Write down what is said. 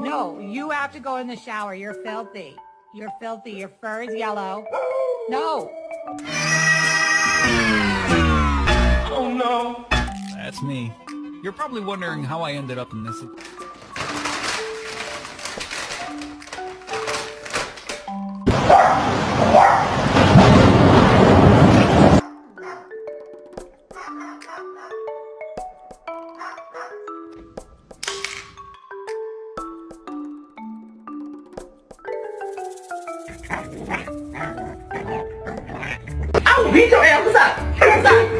No, you have to go in the shower. You're filthy. You're filthy. Your fur is yellow. No. Oh no. That's me. You're probably wondering how I ended up in this. I'll beat your ass. What's up? What's up?